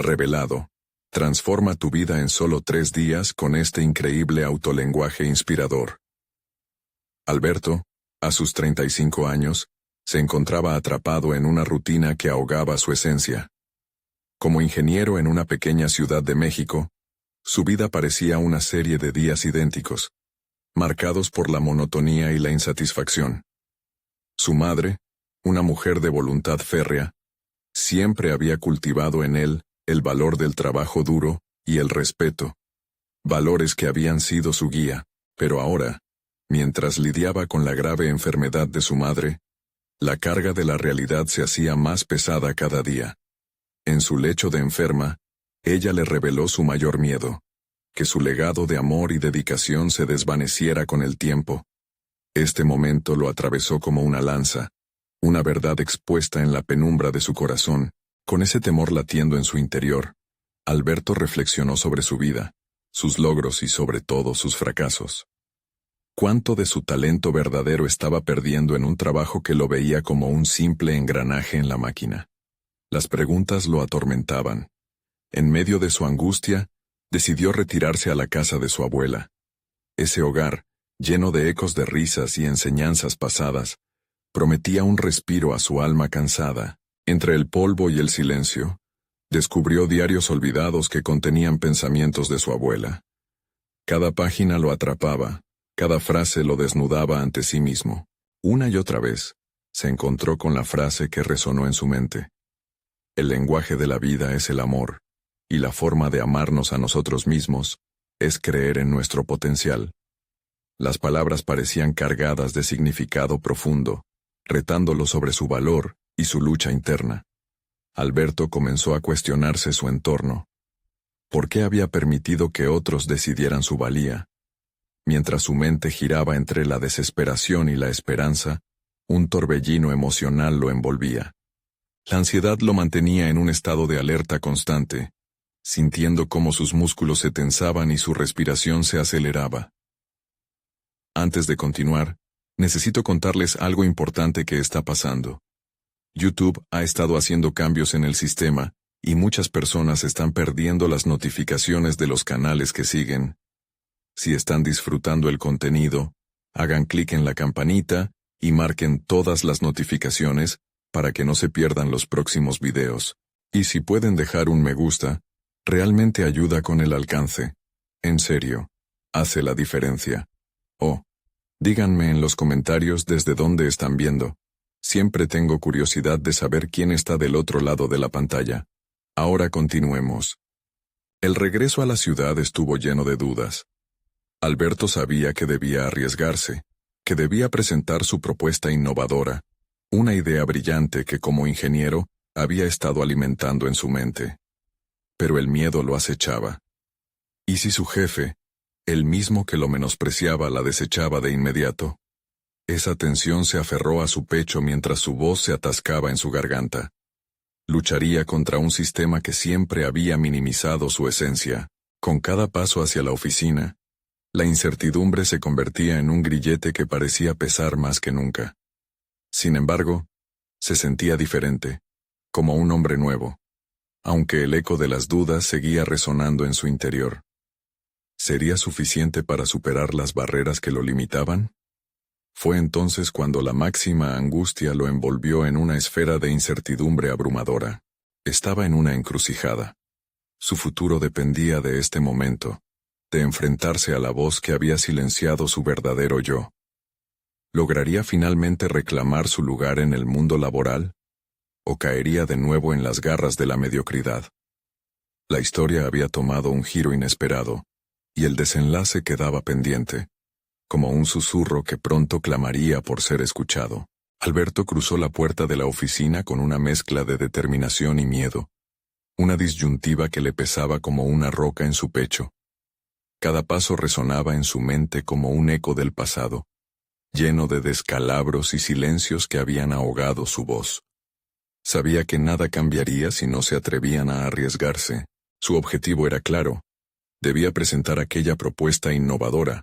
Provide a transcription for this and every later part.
Revelado. Transforma tu vida en solo 3 días con este increíble autolenguaje inspirador. Alberto, a sus 35 años, se encontraba atrapado en una rutina que ahogaba su esencia. Como ingeniero en una pequeña ciudad de México, su vida parecía una serie de días idénticos, marcados por la monotonía y la insatisfacción. Su madre, una mujer de voluntad férrea, siempre había cultivado en él el valor del trabajo duro y el respeto, valores que habían sido su guía, pero ahora, mientras lidiaba con la grave enfermedad de su madre, la carga de la realidad se hacía más pesada cada día. En su lecho de enferma, ella le reveló su mayor miedo, que su legado de amor y dedicación se desvaneciera con el tiempo. Este momento lo atravesó como una lanza, una verdad expuesta en la penumbra de su corazón. Con ese temor latiendo en su interior, Alberto reflexionó sobre su vida, sus logros y sobre todo sus fracasos. ¿Cuánto de su talento verdadero estaba perdiendo en un trabajo que lo veía como un simple engranaje en la máquina? Las preguntas lo atormentaban. En medio de su angustia, decidió retirarse a la casa de su abuela. Ese hogar, lleno de ecos de risas y enseñanzas pasadas, prometía un respiro a su alma cansada. Entre el polvo y el silencio, descubrió diarios olvidados que contenían pensamientos de su abuela. Cada página lo atrapaba, cada frase lo desnudaba ante sí mismo. Una y otra vez, se encontró con la frase que resonó en su mente. El lenguaje de la vida es el amor, y la forma de amarnos a nosotros mismos es creer en nuestro potencial. Las palabras parecían cargadas de significado profundo, retándolo sobre su valor y su lucha interna. Alberto comenzó a cuestionarse su entorno. ¿Por qué había permitido que otros decidieran su valía? Mientras su mente giraba entre la desesperación y la esperanza, un torbellino emocional lo envolvía. La ansiedad lo mantenía en un estado de alerta constante, sintiendo cómo sus músculos se tensaban y su respiración se aceleraba. Antes de continuar, necesito contarles algo importante que está pasando. YouTube ha estado haciendo cambios en el sistema, y muchas personas están perdiendo las notificaciones de los canales que siguen. Si están disfrutando el contenido, hagan clic en la campanita y marquen todas las notificaciones para que no se pierdan los próximos videos. Y si pueden dejar un me gusta, realmente ayuda con el alcance. En serio, hace la diferencia. Oh, díganme en los comentarios desde dónde están viendo. Siempre tengo curiosidad de saber quién está del otro lado de la pantalla. Ahora continuemos. El regreso a la ciudad estuvo lleno de dudas. Alberto sabía que debía arriesgarse, que debía presentar su propuesta innovadora, una idea brillante que como ingeniero había estado alimentando en su mente. Pero el miedo lo acechaba. ¿Y si su jefe, el mismo que lo menospreciaba, la desechaba de inmediato? Esa tensión se aferró a su pecho mientras su voz se atascaba en su garganta. Lucharía contra un sistema que siempre había minimizado su esencia. Con cada paso hacia la oficina, la incertidumbre se convertía en un grillete que parecía pesar más que nunca. Sin embargo, se sentía diferente, como un hombre nuevo, aunque el eco de las dudas seguía resonando en su interior. ¿Sería suficiente para superar las barreras que lo limitaban? Fue entonces cuando la máxima angustia lo envolvió en una esfera de incertidumbre abrumadora. Estaba en una encrucijada. Su futuro dependía de este momento, de enfrentarse a la voz que había silenciado su verdadero yo. ¿Lograría finalmente reclamar su lugar en el mundo laboral? ¿O caería de nuevo en las garras de la mediocridad? La historia había tomado un giro inesperado, y el desenlace quedaba pendiente, como un susurro que pronto clamaría por ser escuchado. Alberto cruzó la puerta de la oficina con una mezcla de determinación y miedo, una disyuntiva que le pesaba como una roca en su pecho. Cada paso resonaba en su mente como un eco del pasado, lleno de descalabros y silencios que habían ahogado su voz. Sabía que nada cambiaría si no se atrevían a arriesgarse. Su objetivo era claro. Debía presentar aquella propuesta innovadora,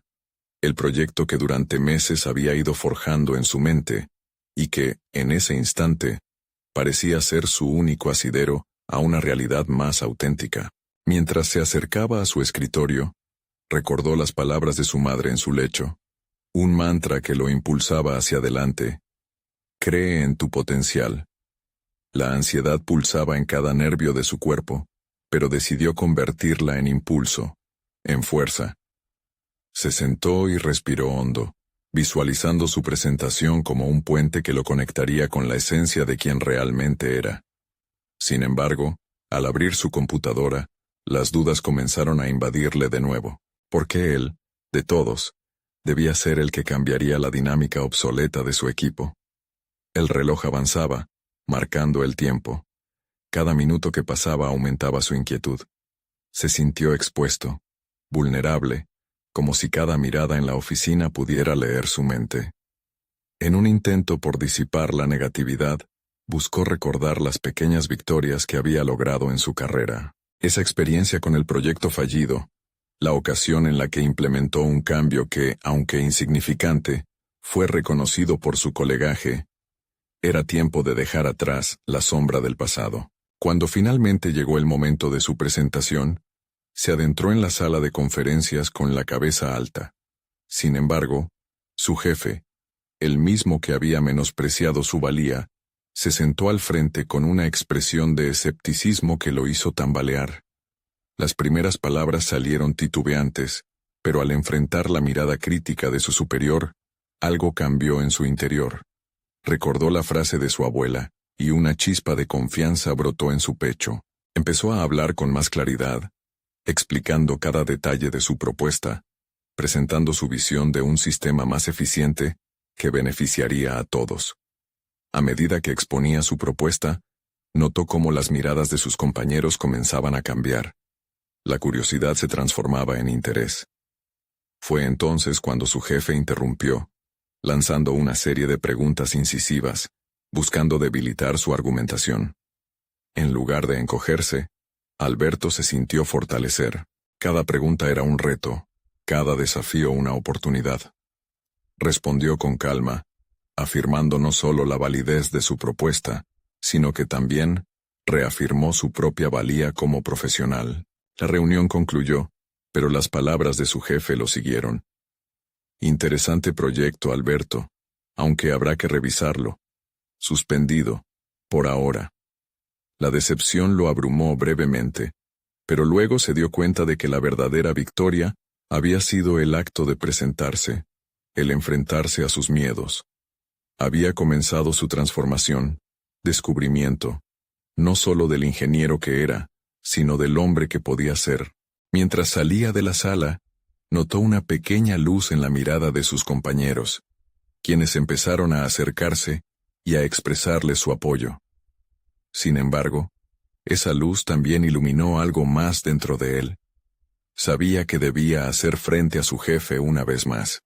el proyecto que durante meses había ido forjando en su mente, y que, en ese instante, parecía ser su único asidero a una realidad más auténtica. Mientras se acercaba a su escritorio, recordó las palabras de su madre en su lecho, un mantra que lo impulsaba hacia adelante. Cree en tu potencial. La ansiedad pulsaba en cada nervio de su cuerpo, pero decidió convertirla en impulso, en fuerza. Se sentó y respiró hondo, visualizando su presentación como un puente que lo conectaría con la esencia de quien realmente era. Sin embargo, al abrir su computadora, las dudas comenzaron a invadirle de nuevo. ¿Por qué él, de todos, debía ser el que cambiaría la dinámica obsoleta de su equipo? El reloj avanzaba, marcando el tiempo. Cada minuto que pasaba aumentaba su inquietud. Se sintió expuesto, vulnerable, como si cada mirada en la oficina pudiera leer su mente. En un intento por disipar la negatividad, buscó recordar las pequeñas victorias que había logrado en su carrera. Esa experiencia con el proyecto fallido, la ocasión en la que implementó un cambio que, aunque insignificante, fue reconocido por su colegaje. Era tiempo de dejar atrás la sombra del pasado. Cuando finalmente llegó el momento de su presentación, se adentró en la sala de conferencias con la cabeza alta. Sin embargo, su jefe, el mismo que había menospreciado su valía, se sentó al frente con una expresión de escepticismo que lo hizo tambalear. Las primeras palabras salieron titubeantes, pero al enfrentar la mirada crítica de su superior, algo cambió en su interior. Recordó la frase de su abuela, y una chispa de confianza brotó en su pecho. Empezó a hablar con más claridad, explicando cada detalle de su propuesta, presentando su visión de un sistema más eficiente que beneficiaría a todos. A medida que exponía su propuesta, notó cómo las miradas de sus compañeros comenzaban a cambiar. La curiosidad se transformaba en interés. Fue entonces cuando su jefe interrumpió, lanzando una serie de preguntas incisivas, buscando debilitar su argumentación. En lugar de encogerse, Alberto se sintió fortalecer. Cada pregunta era un reto, cada desafío una oportunidad. Respondió con calma, afirmando no solo la validez de su propuesta, sino que también reafirmó su propia valía como profesional. La reunión concluyó, pero las palabras de su jefe lo siguieron. Interesante proyecto, Alberto, aunque habrá que revisarlo. Suspendido, por ahora. La decepción lo abrumó brevemente, pero luego se dio cuenta de que la verdadera victoria había sido el acto de presentarse, el enfrentarse a sus miedos. Había comenzado su transformación, descubrimiento, no solo del ingeniero que era, sino del hombre que podía ser. Mientras salía de la sala, notó una pequeña luz en la mirada de sus compañeros, quienes empezaron a acercarse y a expresarle su apoyo. Sin embargo, esa luz también iluminó algo más dentro de él. Sabía que debía hacer frente a su jefe una vez más.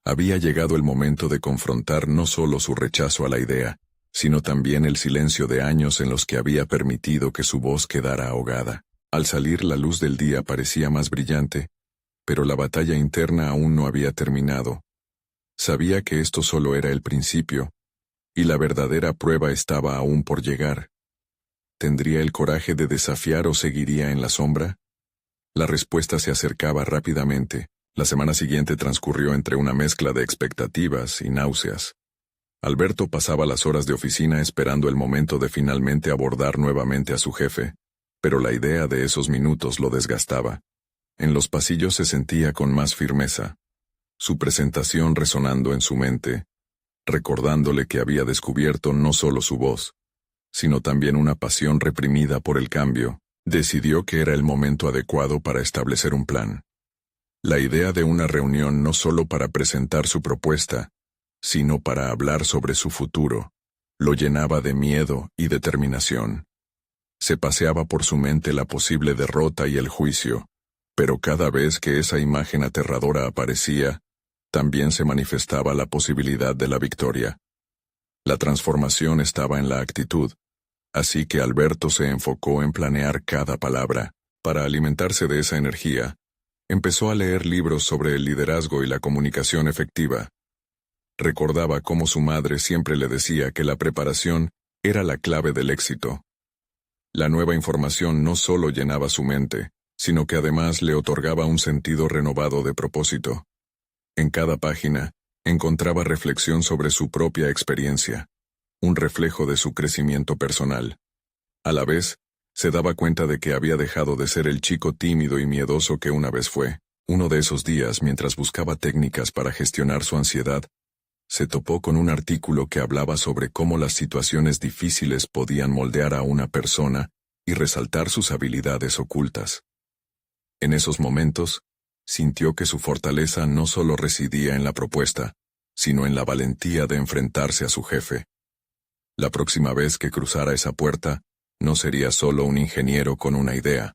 Había llegado el momento de confrontar no solo su rechazo a la idea, sino también el silencio de años en los que había permitido que su voz quedara ahogada. Al salir la luz del día parecía más brillante, pero la batalla interna aún no había terminado. Sabía que esto solo era el principio, y la verdadera prueba estaba aún por llegar. ¿Tendría el coraje de desafiar o seguiría en la sombra? La respuesta se acercaba rápidamente. La semana siguiente transcurrió entre una mezcla de expectativas y náuseas. Alberto pasaba las horas de oficina esperando el momento de finalmente abordar nuevamente a su jefe, pero la idea de esos minutos lo desgastaba. En los pasillos se sentía con más firmeza, su presentación resonando en su mente, recordándole que había descubierto no solo su voz, sino también una pasión reprimida por el cambio. Decidió que era el momento adecuado para establecer un plan. La idea de una reunión no solo para presentar su propuesta, sino para hablar sobre su futuro, lo llenaba de miedo y determinación. Se paseaba por su mente la posible derrota y el juicio, pero cada vez que esa imagen aterradora aparecía, también se manifestaba la posibilidad de la victoria. La transformación estaba en la actitud, así que Alberto se enfocó en planear cada palabra. Para alimentarse de esa energía, empezó a leer libros sobre el liderazgo y la comunicación efectiva. Recordaba cómo su madre siempre le decía que la preparación era la clave del éxito. La nueva información no solo llenaba su mente, sino que además le otorgaba un sentido renovado de propósito. En cada página, encontraba reflexión sobre su propia experiencia, un reflejo de su crecimiento personal. A la vez, se daba cuenta de que había dejado de ser el chico tímido y miedoso que una vez fue. Uno de esos días, mientras buscaba técnicas para gestionar su ansiedad, se topó con un artículo que hablaba sobre cómo las situaciones difíciles podían moldear a una persona y resaltar sus habilidades ocultas. En esos momentos, sintió que su fortaleza no solo residía en la propuesta, sino en la valentía de enfrentarse a su jefe. La próxima vez que cruzara esa puerta, no sería solo un ingeniero con una idea.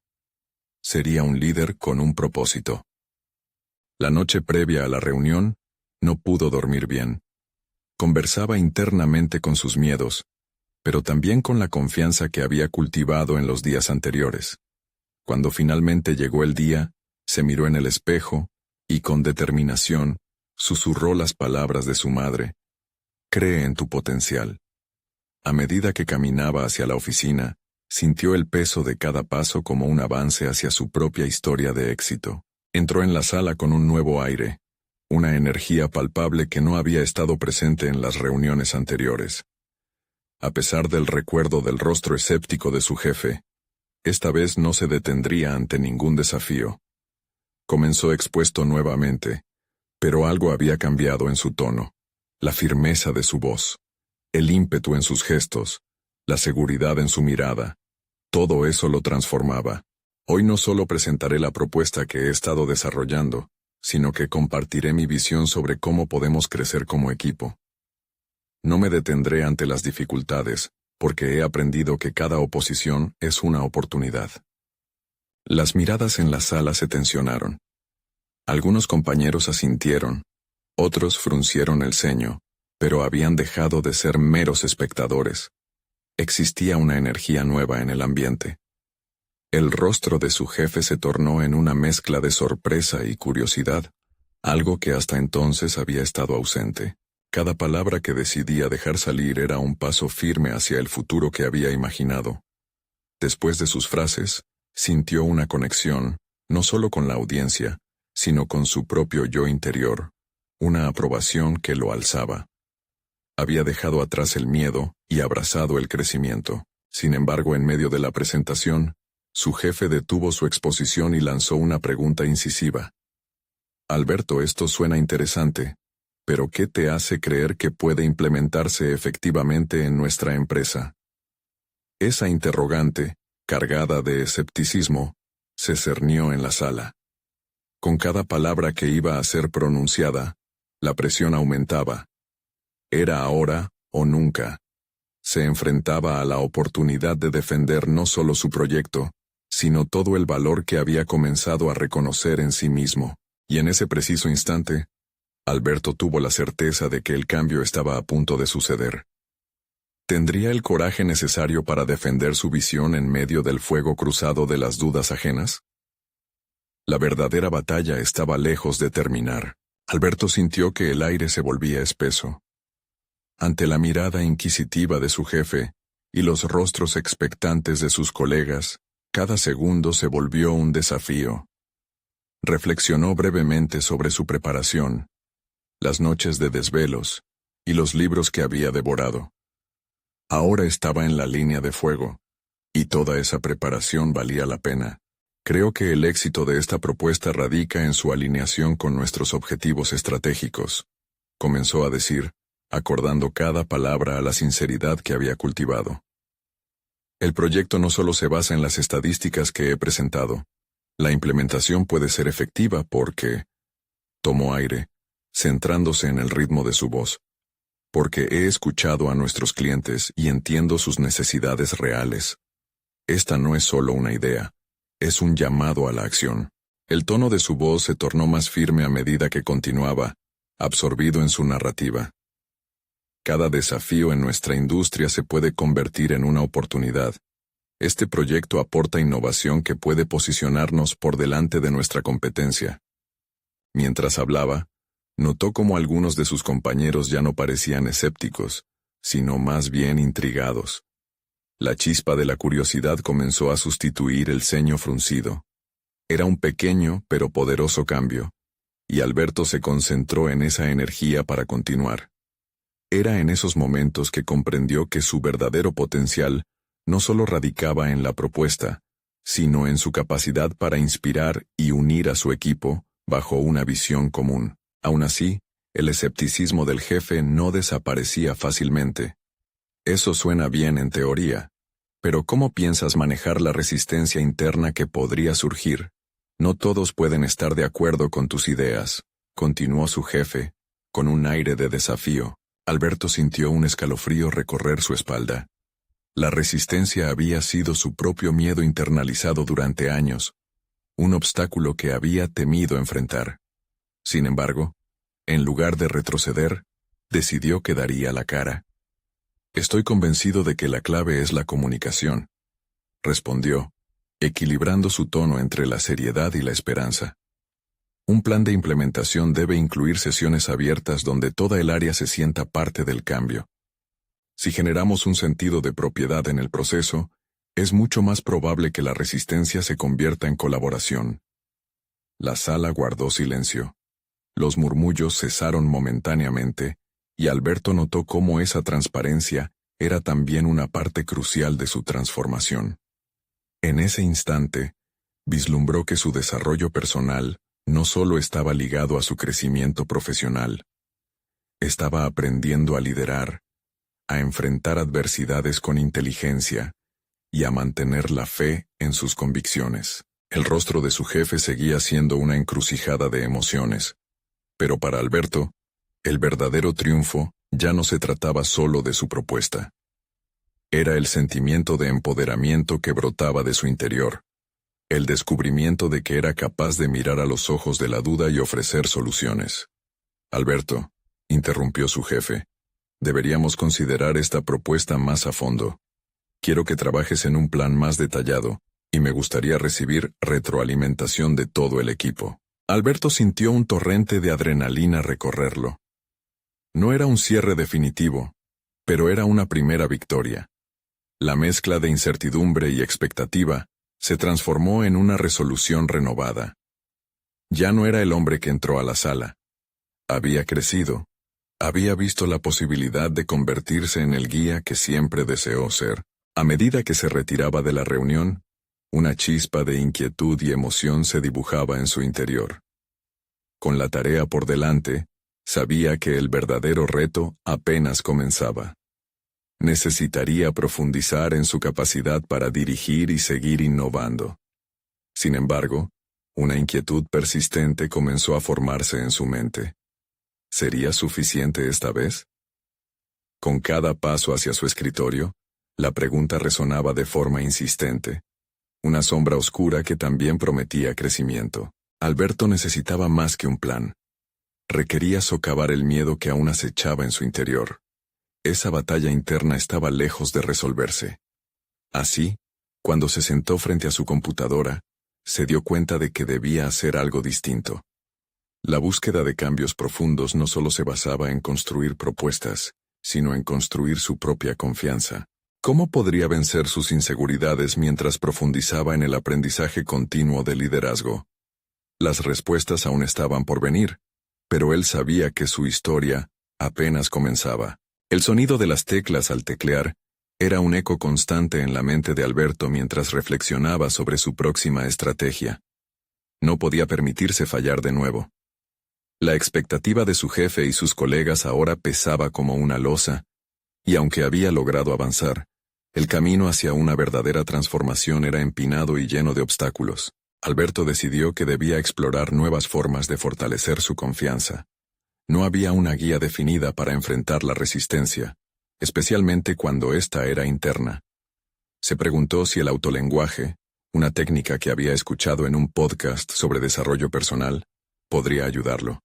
Sería un líder con un propósito. La noche previa a la reunión, no pudo dormir bien. Conversaba internamente con sus miedos, pero también con la confianza que había cultivado en los días anteriores. Cuando finalmente llegó el día, se miró en el espejo, y con determinación, susurró las palabras de su madre. Cree en tu potencial. A medida que caminaba hacia la oficina, sintió el peso de cada paso como un avance hacia su propia historia de éxito. Entró en la sala con un nuevo aire, una energía palpable que no había estado presente en las reuniones anteriores. A pesar del recuerdo del rostro escéptico de su jefe, esta vez no se detendría ante ningún desafío. Comenzó expuesto nuevamente, pero algo había cambiado en su tono, la firmeza de su voz, el ímpetu en sus gestos, la seguridad en su mirada. Todo eso lo transformaba. Hoy no solo presentaré la propuesta que he estado desarrollando, sino que compartiré mi visión sobre cómo podemos crecer como equipo. No me detendré ante las dificultades, porque he aprendido que cada oposición es una oportunidad. Las miradas en la sala se tensionaron. Algunos compañeros asintieron, otros fruncieron el ceño, pero habían dejado de ser meros espectadores. Existía una energía nueva en el ambiente. El rostro de su jefe se tornó en una mezcla de sorpresa y curiosidad, algo que hasta entonces había estado ausente. Cada palabra que decidía dejar salir era un paso firme hacia el futuro que había imaginado. Después de sus frases, sintió una conexión, no solo con la audiencia, sino con su propio yo interior, una aprobación que lo alzaba. Había dejado atrás el miedo y abrazado el crecimiento. Sin embargo, en medio de la presentación, su jefe detuvo su exposición y lanzó una pregunta incisiva. Alberto, esto suena interesante, pero ¿qué te hace creer que puede implementarse efectivamente en nuestra empresa? Esa interrogante, cargada de escepticismo, se cernió en la sala. Con cada palabra que iba a ser pronunciada, la presión aumentaba. Era ahora o nunca. Se enfrentaba a la oportunidad de defender no solo su proyecto, sino todo el valor que había comenzado a reconocer en sí mismo. Y en ese preciso instante, Alberto tuvo la certeza de que el cambio estaba a punto de suceder. ¿Tendría el coraje necesario para defender su visión en medio del fuego cruzado de las dudas ajenas? La verdadera batalla estaba lejos de terminar. Alberto sintió que el aire se volvía espeso. Ante la mirada inquisitiva de su jefe y los rostros expectantes de sus colegas, cada segundo se volvió un desafío. Reflexionó brevemente sobre su preparación, las noches de desvelos y los libros que había devorado. Ahora estaba en la línea de fuego, y toda esa preparación valía la pena. Creo que el éxito de esta propuesta radica en su alineación con nuestros objetivos estratégicos, comenzó a decir, acordando cada palabra a la sinceridad que había cultivado. El proyecto no solo se basa en las estadísticas que he presentado. La implementación puede ser efectiva porque... Tomó aire, centrándose en el ritmo de su voz. Porque he escuchado a nuestros clientes y entiendo sus necesidades reales. Esta no es solo una idea, es un llamado a la acción. El tono de su voz se tornó más firme a medida que continuaba, absorbido en su narrativa. Cada desafío en nuestra industria se puede convertir en una oportunidad. Este proyecto aporta innovación que puede posicionarnos por delante de nuestra competencia. Mientras hablaba, notó cómo algunos de sus compañeros ya no parecían escépticos, sino más bien intrigados. La chispa de la curiosidad comenzó a sustituir el ceño fruncido. Era un pequeño pero poderoso cambio, y Alberto se concentró en esa energía para continuar. Era en esos momentos que comprendió que su verdadero potencial no solo radicaba en la propuesta, sino en su capacidad para inspirar y unir a su equipo bajo una visión común. Aún así, el escepticismo del jefe no desaparecía fácilmente. Eso suena bien en teoría, pero ¿cómo piensas manejar la resistencia interna que podría surgir? No todos pueden estar de acuerdo con tus ideas, continuó su jefe, con un aire de desafío. Alberto sintió un escalofrío recorrer su espalda. La resistencia había sido su propio miedo internalizado durante años, un obstáculo que había temido enfrentar. Sin embargo, en lugar de retroceder, decidió que daría la cara. Estoy convencido de que la clave es la comunicación, respondió, equilibrando su tono entre la seriedad y la esperanza. Un plan de implementación debe incluir sesiones abiertas donde toda el área se sienta parte del cambio. Si generamos un sentido de propiedad en el proceso, es mucho más probable que la resistencia se convierta en colaboración. La sala guardó silencio. Los murmullos cesaron momentáneamente, y Alberto notó cómo esa transparencia era también una parte crucial de su transformación. En ese instante, vislumbró que su desarrollo personal no solo estaba ligado a su crecimiento profesional. Estaba aprendiendo a liderar, a enfrentar adversidades con inteligencia y a mantener la fe en sus convicciones. El rostro de su jefe seguía siendo una encrucijada de emociones, pero para Alberto, el verdadero triunfo ya no se trataba solo de su propuesta. Era el sentimiento de empoderamiento que brotaba de su interior, el descubrimiento de que era capaz de mirar a los ojos de la duda y ofrecer soluciones. Alberto, interrumpió su jefe, deberíamos considerar esta propuesta más a fondo. Quiero que trabajes en un plan más detallado, y me gustaría recibir retroalimentación de todo el equipo. Alberto sintió un torrente de adrenalina recorrerlo. No era un cierre definitivo, pero era una primera victoria. La mezcla de incertidumbre y expectativa se transformó en una resolución renovada. Ya no era el hombre que entró a la sala. Había crecido. Había visto la posibilidad de convertirse en el guía que siempre deseó ser. A medida que se retiraba de la reunión, una chispa de inquietud y emoción se dibujaba en su interior. Con la tarea por delante, sabía que el verdadero reto apenas comenzaba. Necesitaría profundizar en su capacidad para dirigir y seguir innovando. Sin embargo, una inquietud persistente comenzó a formarse en su mente. ¿Sería suficiente esta vez? Con cada paso hacia su escritorio, la pregunta resonaba de forma insistente. Una sombra oscura que también prometía crecimiento. Alberto necesitaba más que un plan. Requería socavar el miedo que aún acechaba en su interior. Esa batalla interna estaba lejos de resolverse. Así, cuando se sentó frente a su computadora, se dio cuenta de que debía hacer algo distinto. La búsqueda de cambios profundos no solo se basaba en construir propuestas, sino en construir su propia confianza. ¿Cómo podría vencer sus inseguridades mientras profundizaba en el aprendizaje continuo de liderazgo? Las respuestas aún estaban por venir, pero él sabía que su historia apenas comenzaba. El sonido de las teclas al teclear era un eco constante en la mente de Alberto mientras reflexionaba sobre su próxima estrategia. No podía permitirse fallar de nuevo. La expectativa de su jefe y sus colegas ahora pesaba como una losa, y aunque había logrado avanzar, el camino hacia una verdadera transformación era empinado y lleno de obstáculos. Alberto decidió que debía explorar nuevas formas de fortalecer su confianza. No había una guía definida para enfrentar la resistencia, especialmente cuando ésta era interna. Se preguntó si el autolenguaje, una técnica que había escuchado en un podcast sobre desarrollo personal, podría ayudarlo.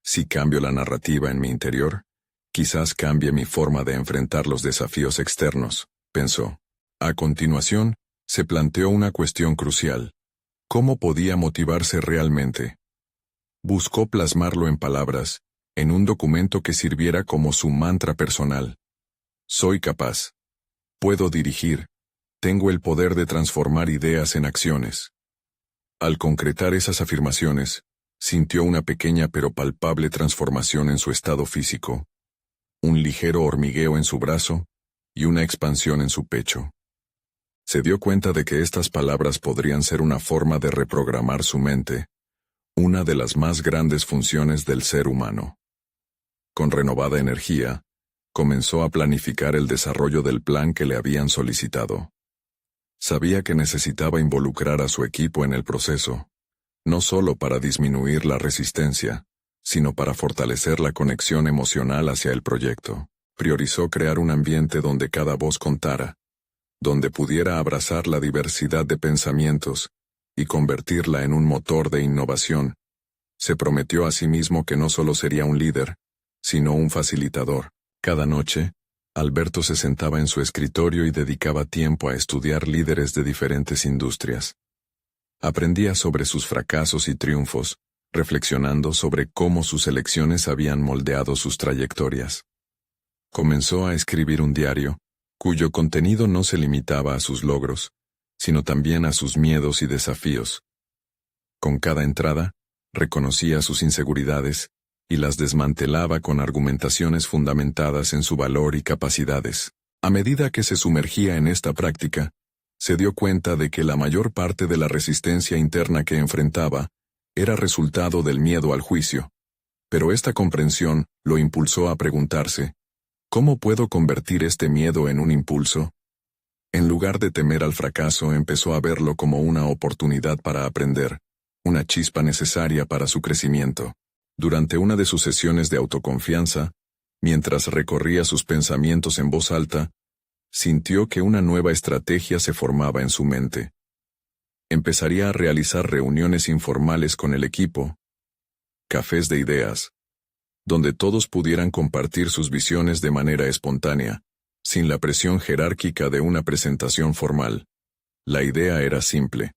Si cambio la narrativa en mi interior, quizás cambie mi forma de enfrentar los desafíos externos, pensó. A continuación, se planteó una cuestión crucial. ¿Cómo podía motivarse realmente? Buscó plasmarlo en palabras, en un documento que sirviera como su mantra personal. Soy capaz. Puedo dirigir. Tengo el poder de transformar ideas en acciones. Al concretar esas afirmaciones, sintió una pequeña pero palpable transformación en su estado físico, un ligero hormigueo en su brazo y una expansión en su pecho. Se dio cuenta de que estas palabras podrían ser una forma de reprogramar su mente, una de las más grandes funciones del ser humano. Con renovada energía, comenzó a planificar el desarrollo del plan que le habían solicitado. Sabía que necesitaba involucrar a su equipo en el proceso, no solo para disminuir la resistencia, sino para fortalecer la conexión emocional hacia el proyecto. Priorizó crear un ambiente donde cada voz contara, donde pudiera abrazar la diversidad de pensamientos y convertirla en un motor de innovación. Se prometió a sí mismo que no solo sería un líder, sino un facilitador. Cada noche, Alberto se sentaba en su escritorio y dedicaba tiempo a estudiar líderes de diferentes industrias. Aprendía sobre sus fracasos y triunfos, reflexionando sobre cómo sus elecciones habían moldeado sus trayectorias. Comenzó a escribir un diario, cuyo contenido no se limitaba a sus logros, sino también a sus miedos y desafíos. Con cada entrada, reconocía sus inseguridades y las desmantelaba con argumentaciones fundamentadas en su valor y capacidades. A medida que se sumergía en esta práctica, se dio cuenta de que la mayor parte de la resistencia interna que enfrentaba era resultado del miedo al juicio. Pero esta comprensión lo impulsó a preguntarse, ¿cómo puedo convertir este miedo en un impulso? En lugar de temer al fracaso, empezó a verlo como una oportunidad para aprender, una chispa necesaria para su crecimiento. Durante una de sus sesiones de autoconfianza, mientras recorría sus pensamientos en voz alta, sintió que una nueva estrategia se formaba en su mente. Empezaría a realizar reuniones informales con el equipo, cafés de ideas, donde todos pudieran compartir sus visiones de manera espontánea, sin la presión jerárquica de una presentación formal. La idea era simple.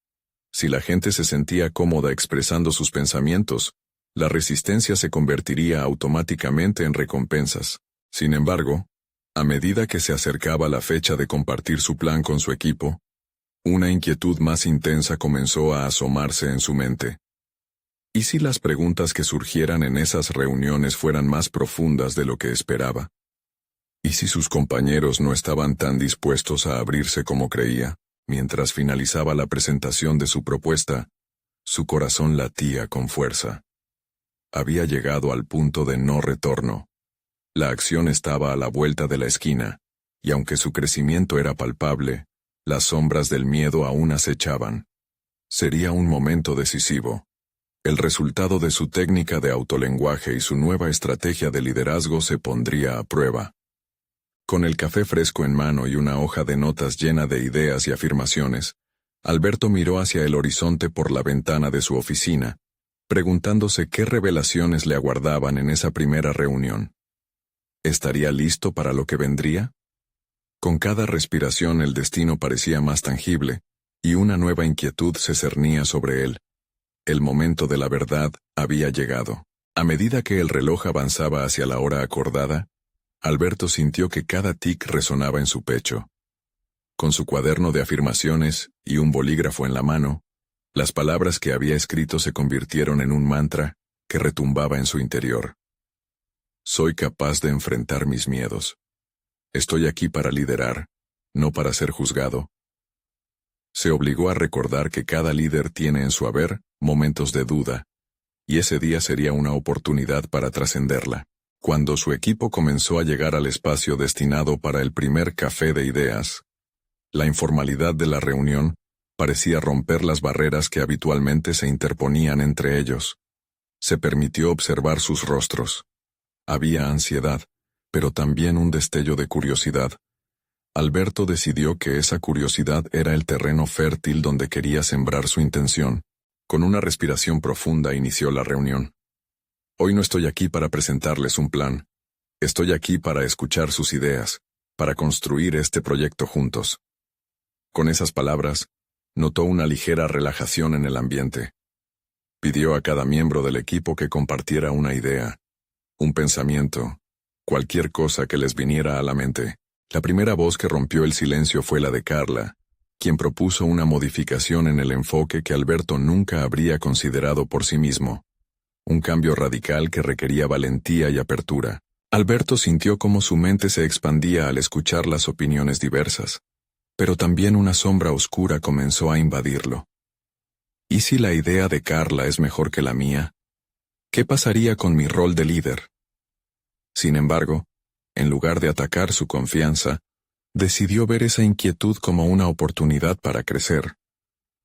Si la gente se sentía cómoda expresando sus pensamientos, la resistencia se convertiría automáticamente en recompensas. Sin embargo, a medida que se acercaba la fecha de compartir su plan con su equipo, una inquietud más intensa comenzó a asomarse en su mente. ¿Y si las preguntas que surgieran en esas reuniones fueran más profundas de lo que esperaba? ¿Y si sus compañeros no estaban tan dispuestos a abrirse como creía? Mientras finalizaba la presentación de su propuesta, su corazón latía con fuerza. Había llegado al punto de no retorno. La acción estaba a la vuelta de la esquina, y aunque su crecimiento era palpable, las sombras del miedo aún acechaban. Sería un momento decisivo. El resultado de su técnica de autolenguaje y su nueva estrategia de liderazgo se pondría a prueba. Con el café fresco en mano y una hoja de notas llena de ideas y afirmaciones, Alberto miró hacia el horizonte por la ventana de su oficina, preguntándose qué revelaciones le aguardaban en esa primera reunión. ¿Estaría listo para lo que vendría? Con cada respiración el destino parecía más tangible, y una nueva inquietud se cernía sobre él. El momento de la verdad había llegado. A medida que el reloj avanzaba hacia la hora acordada, Alberto sintió que cada tic resonaba en su pecho. Con su cuaderno de afirmaciones y un bolígrafo en la mano, las palabras que había escrito se convirtieron en un mantra que retumbaba en su interior. Soy capaz de enfrentar mis miedos. Estoy aquí para liderar, no para ser juzgado. Se obligó a recordar que cada líder tiene en su haber momentos de duda, y ese día sería una oportunidad para trascenderla. Cuando su equipo comenzó a llegar al espacio destinado para el primer café de ideas, la informalidad de la reunión parecía romper las barreras que habitualmente se interponían entre ellos. Se permitió observar sus rostros. Había ansiedad, pero también un destello de curiosidad. Alberto decidió que esa curiosidad era el terreno fértil donde quería sembrar su intención. Con una respiración profunda inició la reunión. Hoy no estoy aquí para presentarles un plan. Estoy aquí para escuchar sus ideas, para construir este proyecto juntos. Con esas palabras, notó una ligera relajación en el ambiente. Pidió a cada miembro del equipo que compartiera una idea, un pensamiento, cualquier cosa que les viniera a la mente. La primera voz que rompió el silencio fue la de Carla, quien propuso una modificación en el enfoque que Alberto nunca habría considerado por sí mismo. Un cambio radical que requería valentía y apertura. Alberto sintió cómo su mente se expandía al escuchar las opiniones diversas, pero también una sombra oscura comenzó a invadirlo. ¿Y si la idea de Carla es mejor que la mía? ¿Qué pasaría con mi rol de líder? Sin embargo, en lugar de atacar su confianza, decidió ver esa inquietud como una oportunidad para crecer.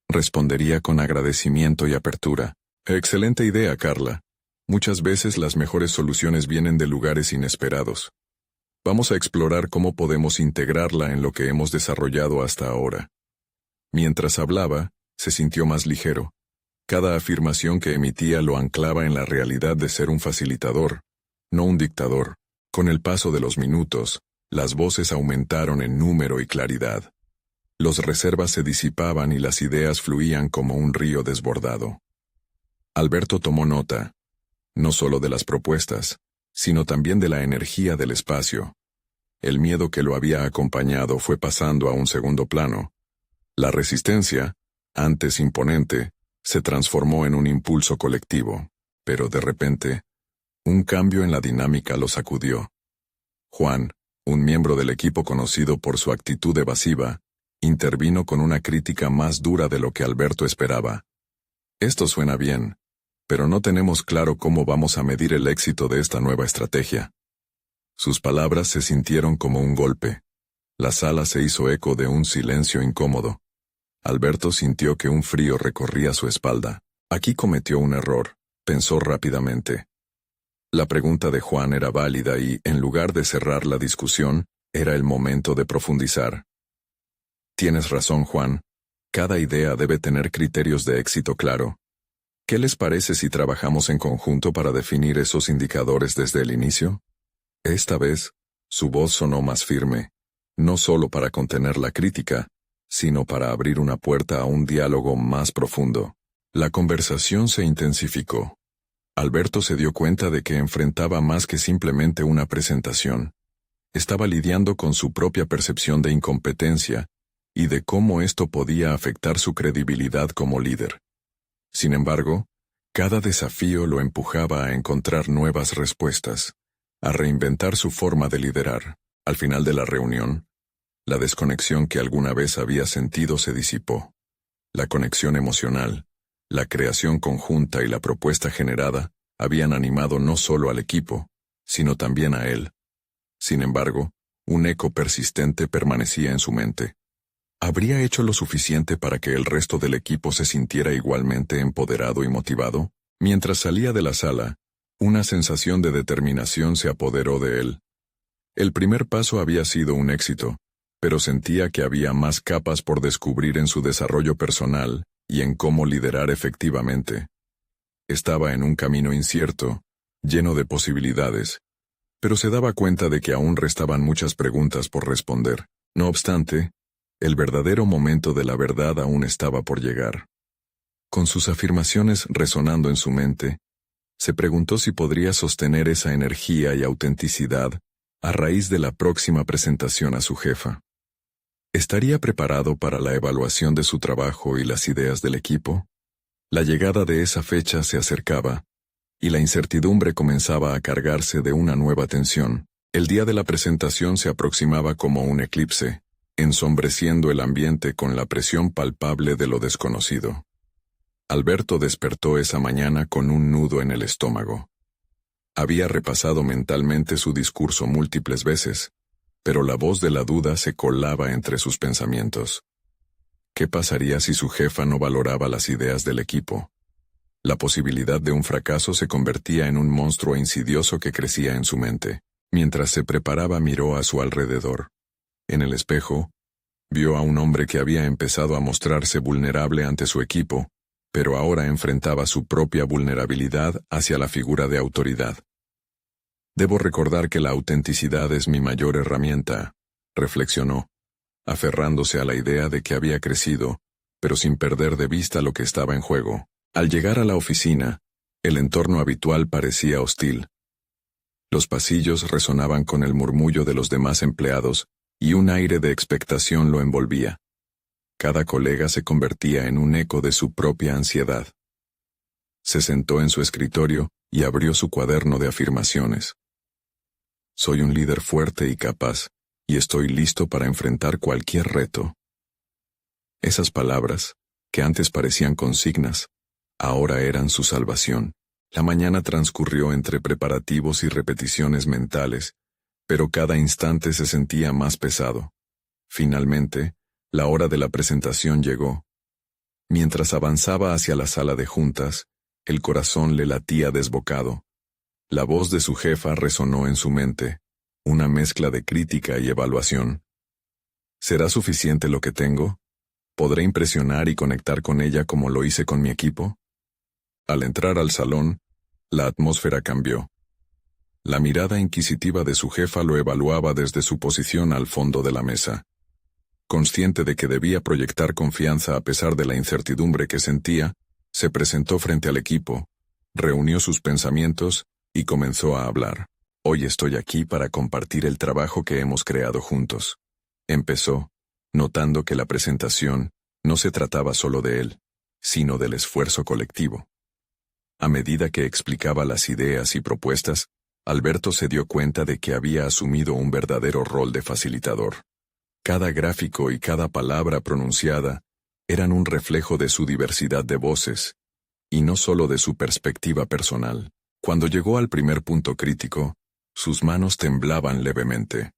Respondería con agradecimiento y apertura. Excelente idea, Carla. Muchas veces las mejores soluciones vienen de lugares inesperados. Vamos a explorar cómo podemos integrarla en lo que hemos desarrollado hasta ahora. Mientras hablaba, se sintió más ligero. Cada afirmación que emitía lo anclaba en la realidad de ser un facilitador, no un dictador. Con el paso de los minutos, las voces aumentaron en número y claridad. Los reservas se disipaban y las ideas fluían como un río desbordado. Alberto tomó nota, no solo de las propuestas, sino también de la energía del espacio. El miedo que lo había acompañado fue pasando a un segundo plano. La resistencia, antes imponente, se transformó en un impulso colectivo, pero de repente, un cambio en la dinámica lo sacudió. Juan, un miembro del equipo conocido por su actitud evasiva, intervino con una crítica más dura de lo que Alberto esperaba. Esto suena bien, pero no tenemos claro cómo vamos a medir el éxito de esta nueva estrategia. Sus palabras se sintieron como un golpe. La sala se hizo eco de un silencio incómodo. Alberto sintió que un frío recorría su espalda. Aquí cometió un error, pensó rápidamente. La pregunta de Juan era válida y, en lugar de cerrar la discusión, era el momento de profundizar. Tienes razón, Juan. Cada idea debe tener criterios de éxito claro. ¿Qué les parece si trabajamos en conjunto para definir esos indicadores desde el inicio? Esta vez, su voz sonó más firme, no solo para contener la crítica, sino para abrir una puerta a un diálogo más profundo. La conversación se intensificó. Alberto se dio cuenta de que enfrentaba más que simplemente una presentación. Estaba lidiando con su propia percepción de incompetencia y de cómo esto podía afectar su credibilidad como líder. Sin embargo, cada desafío lo empujaba a encontrar nuevas respuestas, a reinventar su forma de liderar. Al final de la reunión, la desconexión que alguna vez había sentido se disipó. La conexión emocional, la creación conjunta y la propuesta generada habían animado no solo al equipo, sino también a él. Sin embargo, un eco persistente permanecía en su mente. ¿Habría hecho lo suficiente para que el resto del equipo se sintiera igualmente empoderado y motivado? Mientras salía de la sala, una sensación de determinación se apoderó de él. El primer paso había sido un éxito, pero sentía que había más capas por descubrir en su desarrollo personal y en cómo liderar efectivamente. Estaba en un camino incierto, lleno de posibilidades, pero se daba cuenta de que aún restaban muchas preguntas por responder. No obstante, el verdadero momento de la verdad aún estaba por llegar. Con sus afirmaciones resonando en su mente, se preguntó si podría sostener esa energía y autenticidad a raíz de la próxima presentación a su jefa. ¿Estaría preparado para la evaluación de su trabajo y las ideas del equipo? La llegada de esa fecha se acercaba, y la incertidumbre comenzaba a cargarse de una nueva tensión. El día de la presentación se aproximaba como un eclipse, ensombreciendo el ambiente con la presión palpable de lo desconocido. Alberto despertó esa mañana con un nudo en el estómago. Había repasado mentalmente su discurso múltiples veces, pero la voz de la duda se colaba entre sus pensamientos. ¿Qué pasaría si su jefa no valoraba las ideas del equipo? La posibilidad de un fracaso se convertía en un monstruo insidioso que crecía en su mente. Mientras se preparaba, miró a su alrededor. En el espejo, vio a un hombre que había empezado a mostrarse vulnerable ante su equipo, pero ahora enfrentaba su propia vulnerabilidad hacia la figura de autoridad. Debo recordar que la autenticidad es mi mayor herramienta, reflexionó, aferrándose a la idea de que había crecido, pero sin perder de vista lo que estaba en juego. Al llegar a la oficina, el entorno habitual parecía hostil. Los pasillos resonaban con el murmullo de los demás empleados, y un aire de expectación lo envolvía. Cada colega se convertía en un eco de su propia ansiedad. Se sentó en su escritorio y abrió su cuaderno de afirmaciones. Soy un líder fuerte y capaz, y estoy listo para enfrentar cualquier reto. Esas palabras, que antes parecían consignas, ahora eran su salvación. La mañana transcurrió entre preparativos y repeticiones mentales, pero cada instante se sentía más pesado. Finalmente, la hora de la presentación llegó. Mientras avanzaba hacia la sala de juntas, el corazón le latía desbocado. La voz de su jefa resonó en su mente, una mezcla de crítica y evaluación. ¿Será suficiente lo que tengo? ¿Podré impresionar y conectar con ella como lo hice con mi equipo? Al entrar al salón, la atmósfera cambió. La mirada inquisitiva de su jefa lo evaluaba desde su posición al fondo de la mesa. Consciente de que debía proyectar confianza a pesar de la incertidumbre que sentía, se presentó frente al equipo, reunió sus pensamientos y comenzó a hablar. Hoy estoy aquí para compartir el trabajo que hemos creado juntos. Empezó, notando que la presentación no se trataba solo de él, sino del esfuerzo colectivo. A medida que explicaba las ideas y propuestas, Alberto se dio cuenta de que había asumido un verdadero rol de facilitador. Cada gráfico y cada palabra pronunciada eran un reflejo de su diversidad de voces, y no solo de su perspectiva personal. Cuando llegó al primer punto crítico, sus manos temblaban levemente.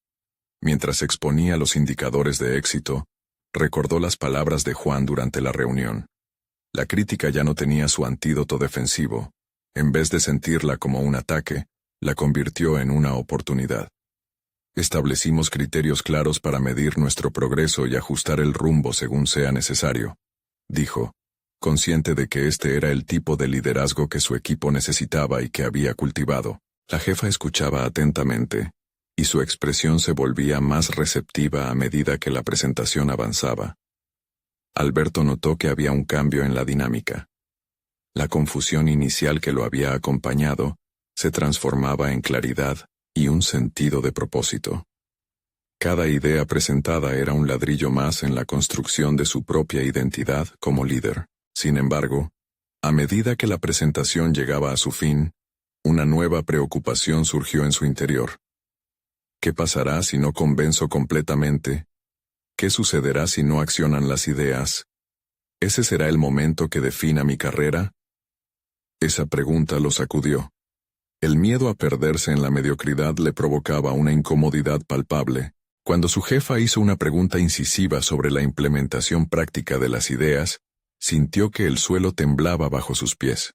Mientras exponía los indicadores de éxito, recordó las palabras de Juan durante la reunión. La crítica ya no tenía su antídoto defensivo. En vez de sentirla como un ataque, la convirtió en una oportunidad. Establecimos criterios claros para medir nuestro progreso y ajustar el rumbo según sea necesario, dijo, consciente de que este era el tipo de liderazgo que su equipo necesitaba y que había cultivado. La jefa escuchaba atentamente, y su expresión se volvía más receptiva a medida que la presentación avanzaba. Alberto notó que había un cambio en la dinámica. La confusión inicial que lo había acompañado se transformaba en claridad y un sentido de propósito. Cada idea presentada era un ladrillo más en la construcción de su propia identidad como líder. Sin embargo, a medida que la presentación llegaba a su fin, una nueva preocupación surgió en su interior. ¿Qué pasará si no convenzo completamente? ¿Qué sucederá si no accionan las ideas? ¿Ese será el momento que defina mi carrera? Esa pregunta lo sacudió. El miedo a perderse en la mediocridad le provocaba una incomodidad palpable. Cuando su jefa hizo una pregunta incisiva sobre la implementación práctica de las ideas, sintió que el suelo temblaba bajo sus pies.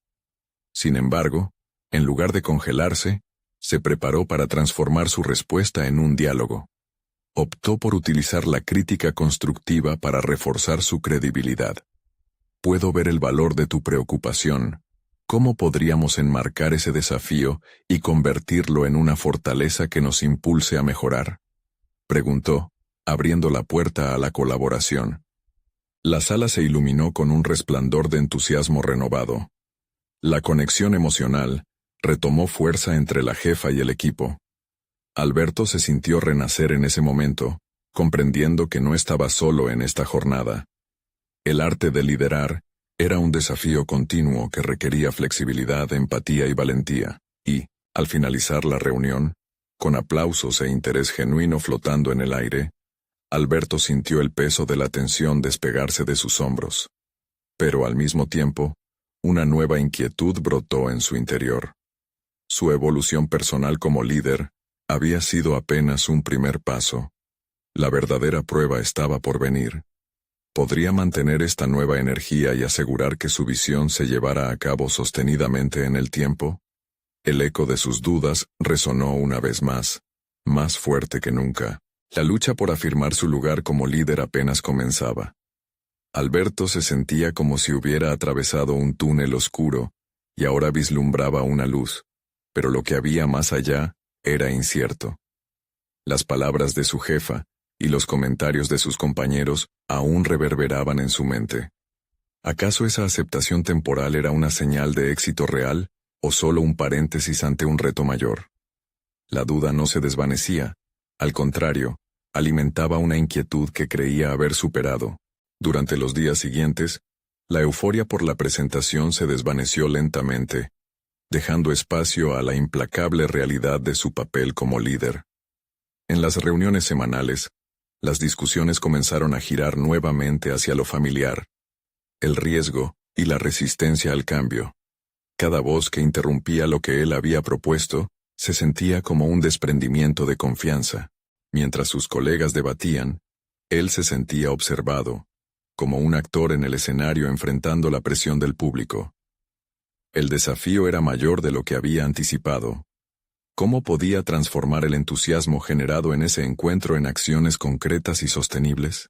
Sin embargo, en lugar de congelarse, se preparó para transformar su respuesta en un diálogo. Optó por utilizar la crítica constructiva para reforzar su credibilidad. Puedo ver el valor de tu preocupación. ¿Cómo podríamos enmarcar ese desafío y convertirlo en una fortaleza que nos impulse a mejorar? Preguntó, abriendo la puerta a la colaboración. La sala se iluminó con un resplandor de entusiasmo renovado. La conexión emocional retomó fuerza entre la jefa y el equipo. Alberto se sintió renacer en ese momento, comprendiendo que no estaba solo en esta jornada. El arte de liderar era un desafío continuo que requería flexibilidad, empatía y valentía, y, al finalizar la reunión, con aplausos e interés genuino flotando en el aire, Alberto sintió el peso de la tensión despegarse de sus hombros. Pero al mismo tiempo, una nueva inquietud brotó en su interior. Su evolución personal como líder había sido apenas un primer paso. La verdadera prueba estaba por venir. ¿Podría mantener esta nueva energía y asegurar que su visión se llevara a cabo sostenidamente en el tiempo? El eco de sus dudas resonó una vez más fuerte que nunca. La lucha por afirmar su lugar como líder apenas comenzaba. Alberto se sentía como si hubiera atravesado un túnel oscuro y ahora vislumbraba una luz, pero lo que había más allá era incierto. Las palabras de su jefa y los comentarios de sus compañeros aún reverberaban en su mente. ¿Acaso esa aceptación temporal era una señal de éxito real o solo un paréntesis ante un reto mayor? La duda no se desvanecía, al contrario, alimentaba una inquietud que creía haber superado. Durante los días siguientes, la euforia por la presentación se desvaneció lentamente, dejando espacio a la implacable realidad de su papel como líder. En las reuniones semanales, las discusiones comenzaron a girar nuevamente hacia lo familiar, el riesgo y la resistencia al cambio. Cada voz que interrumpía lo que él había propuesto se sentía como un desprendimiento de confianza. Mientras sus colegas debatían, él se sentía observado, como un actor en el escenario enfrentando la presión del público. El desafío era mayor de lo que había anticipado. ¿Cómo podía transformar el entusiasmo generado en ese encuentro en acciones concretas y sostenibles?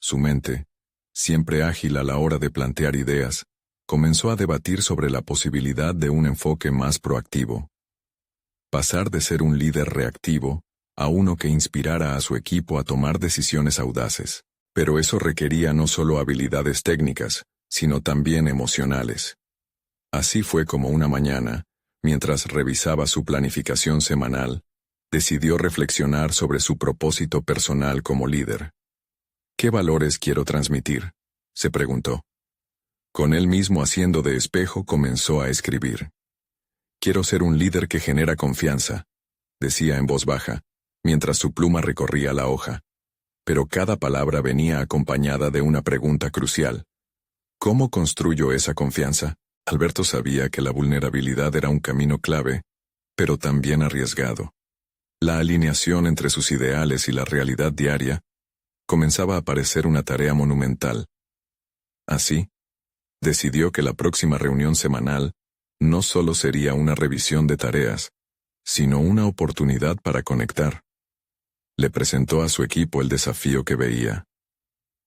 Su mente, siempre ágil a la hora de plantear ideas, comenzó a debatir sobre la posibilidad de un enfoque más proactivo. Pasar de ser un líder reactivo a uno que inspirara a su equipo a tomar decisiones audaces. Pero eso requería no solo habilidades técnicas, sino también emocionales. Así fue como una mañana, mientras revisaba su planificación semanal, decidió reflexionar sobre su propósito personal como líder. ¿Qué valores quiero transmitir?, se preguntó. Con él mismo haciendo de espejo comenzó a escribir. Quiero ser un líder que genera confianza, decía en voz baja, mientras su pluma recorría la hoja. Pero cada palabra venía acompañada de una pregunta crucial. ¿Cómo construyo esa confianza? Alberto sabía que la vulnerabilidad era un camino clave, pero también arriesgado. La alineación entre sus ideales y la realidad diaria comenzaba a parecer una tarea monumental. Así, decidió que la próxima reunión semanal no solo sería una revisión de tareas, sino una oportunidad para conectar. Le presentó a su equipo el desafío que veía.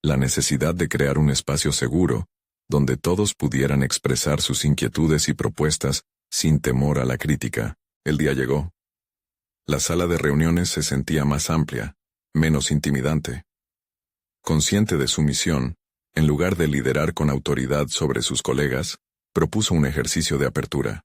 La necesidad de crear un espacio seguro, donde todos pudieran expresar sus inquietudes y propuestas sin temor a la crítica. El día llegó. La sala de reuniones se sentía más amplia, menos intimidante. Consciente de su misión, en lugar de liderar con autoridad sobre sus colegas, propuso un ejercicio de apertura.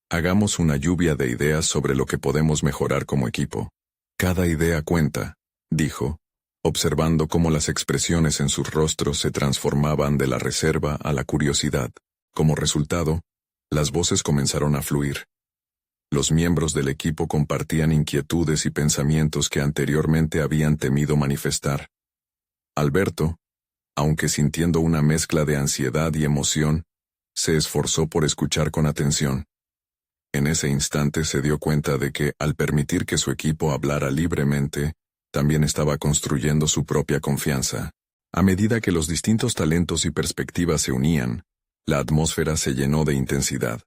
Hagamos una lluvia de ideas sobre lo que podemos mejorar como equipo. Cada idea cuenta, dijo, observando cómo las expresiones en sus rostros se transformaban de la reserva a la curiosidad. Como resultado, las voces comenzaron a fluir. Los miembros del equipo compartían inquietudes y pensamientos que anteriormente habían temido manifestar. Alberto, aunque sintiendo una mezcla de ansiedad y emoción, se esforzó por escuchar con atención. En ese instante se dio cuenta de que, al permitir que su equipo hablara libremente, también estaba construyendo su propia confianza. A medida que los distintos talentos y perspectivas se unían, la atmósfera se llenó de intensidad.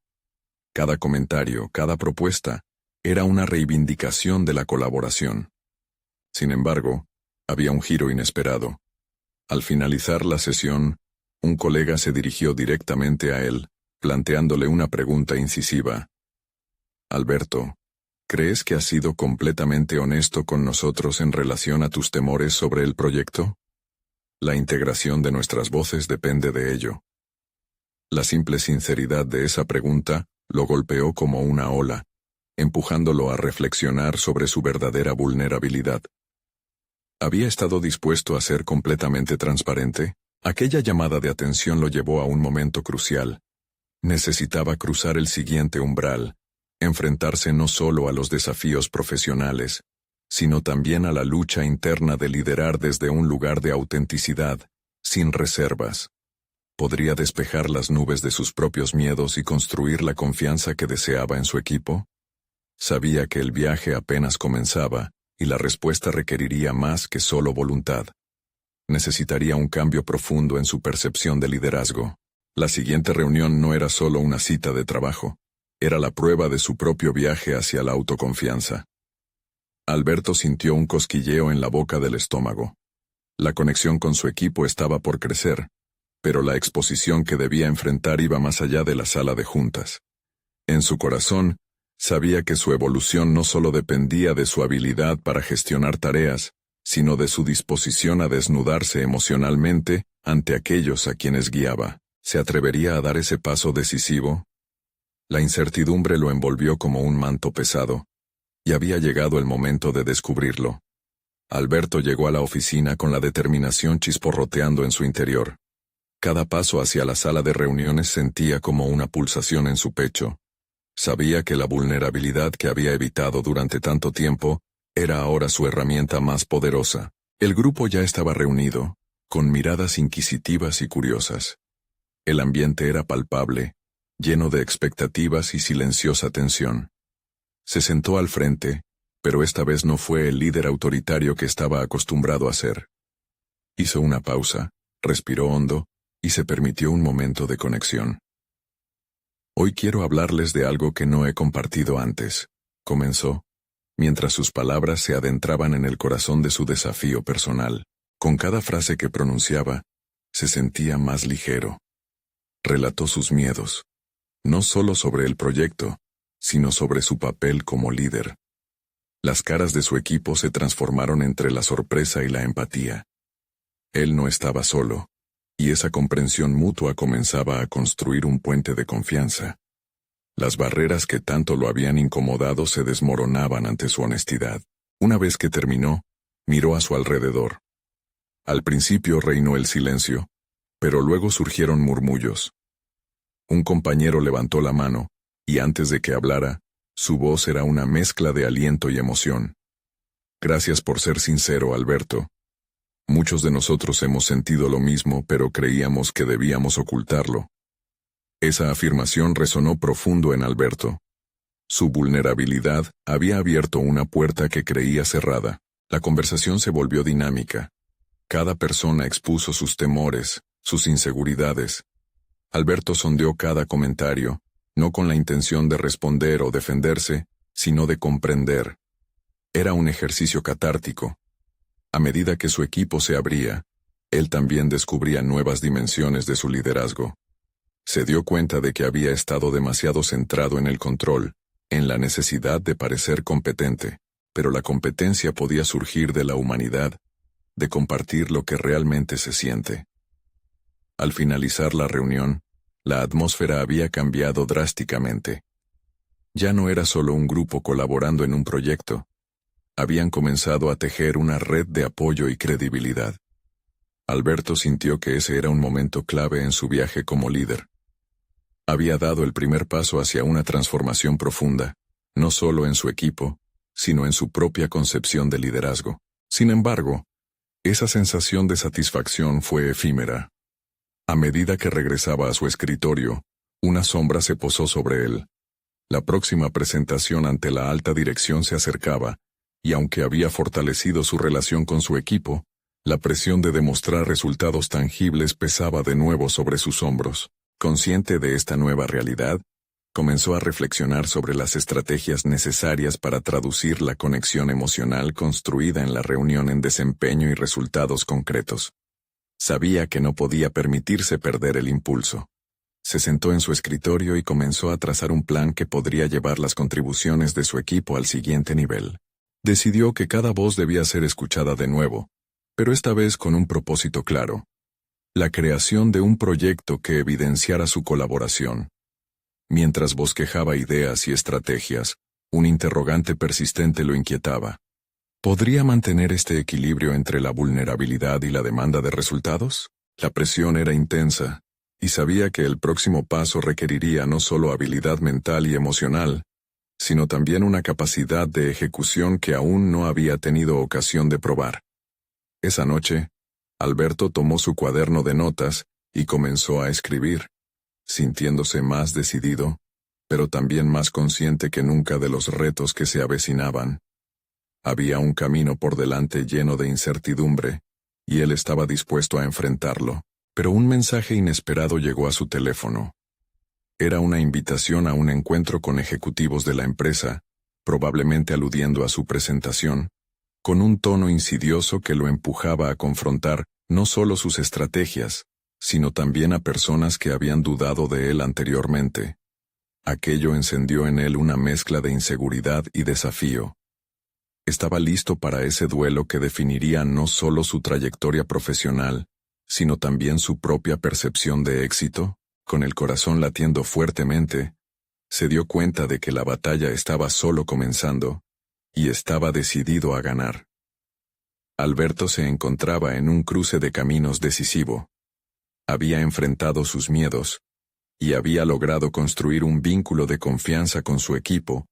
Cada comentario, cada propuesta, era una reivindicación de la colaboración. Sin embargo, había un giro inesperado. Al finalizar la sesión, un colega se dirigió directamente a él, planteándole una pregunta incisiva. Alberto, ¿crees que has sido completamente honesto con nosotros en relación a tus temores sobre el proyecto? La integración de nuestras voces depende de ello. La simple sinceridad de esa pregunta lo golpeó como una ola, empujándolo a reflexionar sobre su verdadera vulnerabilidad. ¿Había estado dispuesto a ser completamente transparente? Aquella llamada de atención lo llevó a un momento crucial. Necesitaba cruzar el siguiente umbral, enfrentarse no solo a los desafíos profesionales, sino también a la lucha interna de liderar desde un lugar de autenticidad, sin reservas. ¿Podría despejar las nubes de sus propios miedos y construir la confianza que deseaba en su equipo? Sabía que el viaje apenas comenzaba, y la respuesta requeriría más que solo voluntad. Necesitaría un cambio profundo en su percepción de liderazgo. La siguiente reunión no era solo una cita de trabajo. Era la prueba de su propio viaje hacia la autoconfianza. Alberto sintió un cosquilleo en la boca del estómago. La conexión con su equipo estaba por crecer, pero la exposición que debía enfrentar iba más allá de la sala de juntas. En su corazón, sabía que su evolución no solo dependía de su habilidad para gestionar tareas, sino de su disposición a desnudarse emocionalmente ante aquellos a quienes guiaba. ¿Se atrevería a dar ese paso decisivo? La incertidumbre lo envolvió como un manto pesado, y había llegado el momento de descubrirlo. Alberto llegó a la oficina con la determinación chisporroteando en su interior. Cada paso hacia la sala de reuniones sentía como una pulsación en su pecho. Sabía que la vulnerabilidad que había evitado durante tanto tiempo era ahora su herramienta más poderosa. El grupo ya estaba reunido, con miradas inquisitivas y curiosas. El ambiente era palpable, lleno de expectativas y silenciosa tensión. Se sentó al frente, pero esta vez no fue el líder autoritario que estaba acostumbrado a ser. Hizo una pausa, respiró hondo, y se permitió un momento de conexión. Hoy quiero hablarles de algo que no he compartido antes, comenzó, mientras sus palabras se adentraban en el corazón de su desafío personal. Con cada frase que pronunciaba, se sentía más ligero. Relató sus miedos, no solo sobre el proyecto, sino sobre su papel como líder. Las caras de su equipo se transformaron entre la sorpresa y la empatía. Él no estaba solo, y esa comprensión mutua comenzaba a construir un puente de confianza. Las barreras que tanto lo habían incomodado se desmoronaban ante su honestidad. Una vez que terminó, miró a su alrededor. Al principio reinó el silencio, pero luego surgieron murmullos. Un compañero levantó la mano, y antes de que hablara, su voz era una mezcla de aliento y emoción. Gracias por ser sincero, Alberto. Muchos de nosotros hemos sentido lo mismo, pero creíamos que debíamos ocultarlo. Esa afirmación resonó profundo en Alberto. Su vulnerabilidad había abierto una puerta que creía cerrada. La conversación se volvió dinámica. Cada persona expuso sus temores, sus inseguridades. Alberto sondeó cada comentario, no con la intención de responder o defenderse, sino de comprender. Era un ejercicio catártico. A medida que su equipo se abría, él también descubría nuevas dimensiones de su liderazgo. Se dio cuenta de que había estado demasiado centrado en el control, en la necesidad de parecer competente, pero la competencia podía surgir de la humanidad, de compartir lo que realmente se siente. Al finalizar la reunión, la atmósfera había cambiado drásticamente. Ya no era solo un grupo colaborando en un proyecto. Habían comenzado a tejer una red de apoyo y credibilidad. Alberto sintió que ese era un momento clave en su viaje como líder. Había dado el primer paso hacia una transformación profunda, no solo en su equipo, sino en su propia concepción de liderazgo. Sin embargo, esa sensación de satisfacción fue efímera. A medida que regresaba a su escritorio, una sombra se posó sobre él. La próxima presentación ante la alta dirección se acercaba, y aunque había fortalecido su relación con su equipo, la presión de demostrar resultados tangibles pesaba de nuevo sobre sus hombros. Consciente de esta nueva realidad, comenzó a reflexionar sobre las estrategias necesarias para traducir la conexión emocional construida en la reunión en desempeño y resultados concretos. Sabía que no podía permitirse perder el impulso. Se sentó en su escritorio y comenzó a trazar un plan que podría llevar las contribuciones de su equipo al siguiente nivel. Decidió que cada voz debía ser escuchada de nuevo, pero esta vez con un propósito claro: la creación de un proyecto que evidenciara su colaboración. Mientras bosquejaba ideas y estrategias, un interrogante persistente lo inquietaba. ¿Podría mantener este equilibrio entre la vulnerabilidad y la demanda de resultados? La presión era intensa, y sabía que el próximo paso requeriría no solo habilidad mental y emocional, sino también una capacidad de ejecución que aún no había tenido ocasión de probar. Esa noche, Alberto tomó su cuaderno de notas y comenzó a escribir, sintiéndose más decidido, pero también más consciente que nunca de los retos que se avecinaban. Había un camino por delante lleno de incertidumbre, y él estaba dispuesto a enfrentarlo, pero un mensaje inesperado llegó a su teléfono. Era una invitación a un encuentro con ejecutivos de la empresa, probablemente aludiendo a su presentación, con un tono insidioso que lo empujaba a confrontar no solo sus estrategias, sino también a personas que habían dudado de él anteriormente. Aquello encendió en él una mezcla de inseguridad y desafío. Estaba listo para ese duelo que definiría no solo su trayectoria profesional, sino también su propia percepción de éxito. Con el corazón latiendo fuertemente, se dio cuenta de que la batalla estaba solo comenzando, y estaba decidido a ganar. Alberto se encontraba en un cruce de caminos decisivo. Había enfrentado sus miedos, y había logrado construir un vínculo de confianza con su equipo,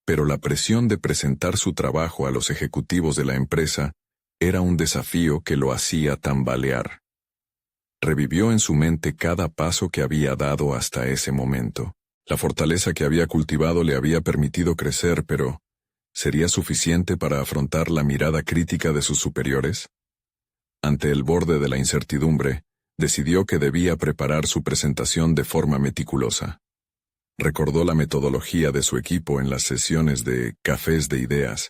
pero la presión de presentar su trabajo a los ejecutivos de la empresa era un desafío que lo hacía tambalear. Revivió en su mente cada paso que había dado hasta ese momento. La fortaleza que había cultivado le había permitido crecer, pero ¿sería suficiente para afrontar la mirada crítica de sus superiores? Ante el borde de la incertidumbre, decidió que debía preparar su presentación de forma meticulosa. Recordó la metodología de su equipo en las sesiones de cafés de ideas,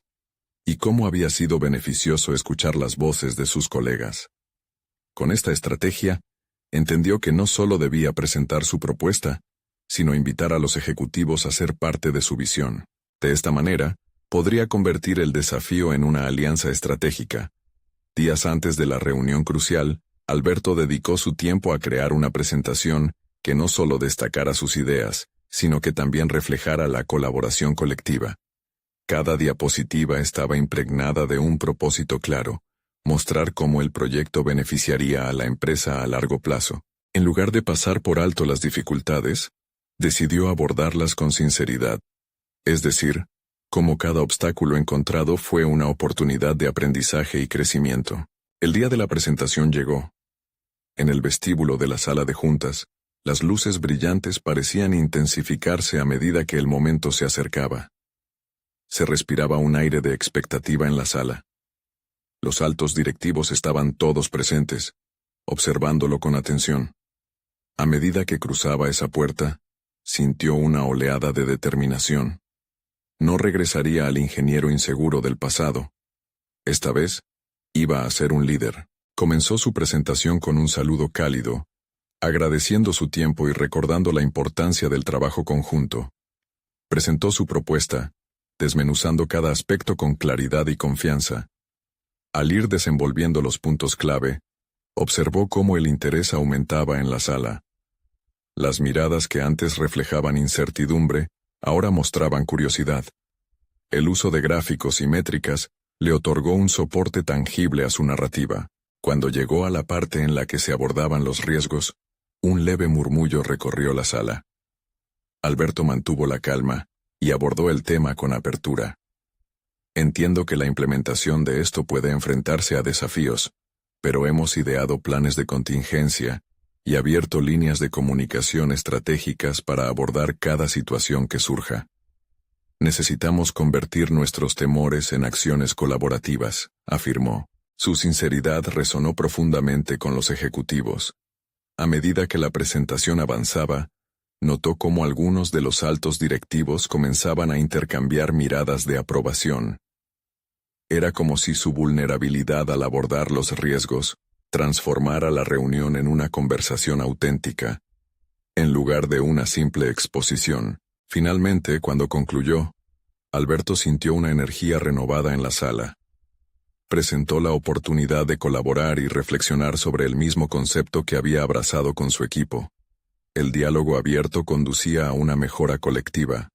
y cómo había sido beneficioso escuchar las voces de sus colegas. Con esta estrategia, entendió que no solo debía presentar su propuesta, sino invitar a los ejecutivos a ser parte de su visión. De esta manera, podría convertir el desafío en una alianza estratégica. Días antes de la reunión crucial, Alberto dedicó su tiempo a crear una presentación que no solo destacara sus ideas, sino que también reflejara la colaboración colectiva. Cada diapositiva estaba impregnada de un propósito claro: mostrar cómo el proyecto beneficiaría a la empresa a largo plazo. En lugar de pasar por alto las dificultades, decidió abordarlas con sinceridad. Es decir, cómo cada obstáculo encontrado fue una oportunidad de aprendizaje y crecimiento. El día de la presentación llegó. En el vestíbulo de la sala de juntas, las luces brillantes parecían intensificarse a medida que el momento se acercaba. Se respiraba un aire de expectativa en la sala. Los altos directivos estaban todos presentes, observándolo con atención. A medida que cruzaba esa puerta, sintió una oleada de determinación. No regresaría al ingeniero inseguro del pasado. Esta vez, iba a ser un líder. Comenzó su presentación con un saludo cálido, agradeciendo su tiempo y recordando la importancia del trabajo conjunto. Presentó su propuesta, desmenuzando cada aspecto con claridad y confianza. Al ir desenvolviendo los puntos clave, observó cómo el interés aumentaba en la sala. Las miradas que antes reflejaban incertidumbre, ahora mostraban curiosidad. El uso de gráficos y métricas le otorgó un soporte tangible a su narrativa. Cuando llegó a la parte en la que se abordaban los riesgos, un leve murmullo recorrió la sala. Alberto mantuvo la calma y abordó el tema con apertura. Entiendo que la implementación de esto puede enfrentarse a desafíos, pero hemos ideado planes de contingencia y abierto líneas de comunicación estratégicas para abordar cada situación que surja. Necesitamos convertir nuestros temores en acciones colaborativas, afirmó. Su sinceridad resonó profundamente con los ejecutivos. A medida que la presentación avanzaba, notó cómo algunos de los altos directivos comenzaban a intercambiar miradas de aprobación. Era como si su vulnerabilidad al abordar los riesgos transformara la reunión en una conversación auténtica, en lugar de una simple exposición. Finalmente, cuando concluyó, Alberto sintió una energía renovada en la sala. Presentó la oportunidad de colaborar y reflexionar sobre el mismo concepto que había abrazado con su equipo. El diálogo abierto conducía a una mejora colectiva.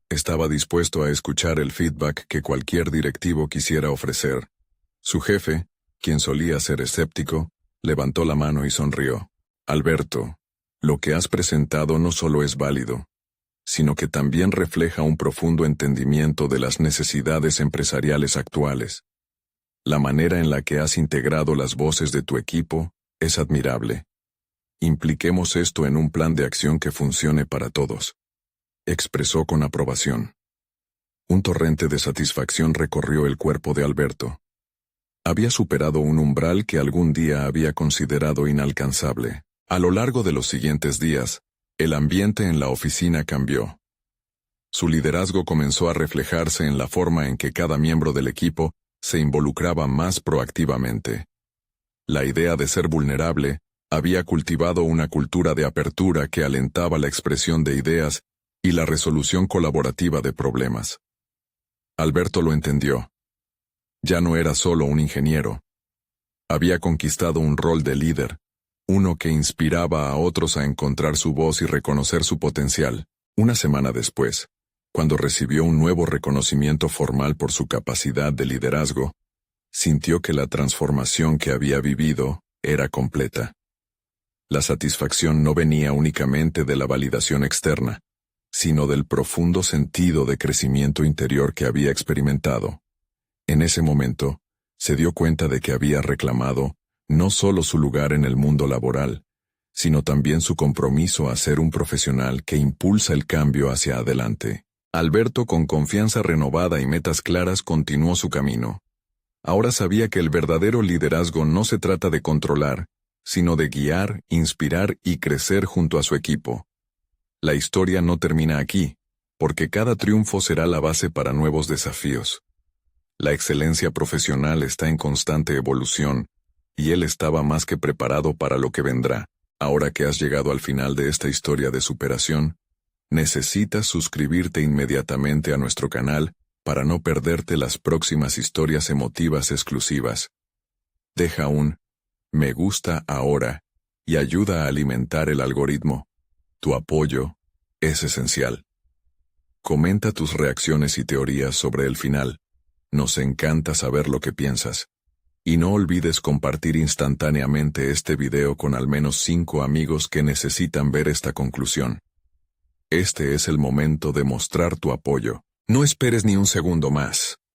Estaba dispuesto a escuchar el feedback que cualquier directivo quisiera ofrecer. Su jefe, quien solía ser escéptico, levantó la mano y sonrió. Alberto, lo que has presentado no solo es válido, sino que también refleja un profundo entendimiento de las necesidades empresariales actuales. La manera en la que has integrado las voces de tu equipo es admirable. Impliquemos esto en un plan de acción que funcione para todos. Expresó con aprobación. Un torrente de satisfacción recorrió el cuerpo de Alberto. Había superado un umbral que algún día había considerado inalcanzable. A lo largo de los siguientes días, el ambiente en la oficina cambió. Su liderazgo comenzó a reflejarse en la forma en que cada miembro del equipo se involucraba más proactivamente. La idea de ser vulnerable había cultivado una cultura de apertura que alentaba la expresión de ideas y la resolución colaborativa de problemas. Alberto lo entendió. Ya no era solo un ingeniero. Había conquistado un rol de líder, uno que inspiraba a otros a encontrar su voz y reconocer su potencial. Una semana después, cuando recibió un nuevo reconocimiento formal por su capacidad de liderazgo, sintió que la transformación que había vivido era completa. La satisfacción no venía únicamente de la validación externa, sino del profundo sentido de crecimiento interior que había experimentado. En ese momento, se dio cuenta de que había reclamado no solo su lugar en el mundo laboral, sino también su compromiso a ser un profesional que impulsa el cambio hacia adelante. Alberto, con confianza renovada y metas claras, continuó su camino. Ahora sabía que el verdadero liderazgo no se trata de controlar, sino de guiar, inspirar y crecer junto a su equipo. La historia no termina aquí, porque cada triunfo será la base para nuevos desafíos. La excelencia profesional está en constante evolución, y él estaba más que preparado para lo que vendrá. Ahora que has llegado al final de esta historia de superación, necesitas suscribirte inmediatamente a nuestro canal para no perderte las próximas historias emotivas exclusivas. Deja un me gusta ahora y ayuda a alimentar el algoritmo. Tu apoyo es esencial. Comenta tus reacciones y teorías sobre el final. Nos encanta saber lo que piensas. Y no olvides compartir instantáneamente este video con al menos 5 amigos que necesitan ver esta conclusión. Este es el momento de mostrar tu apoyo. No esperes ni un segundo más.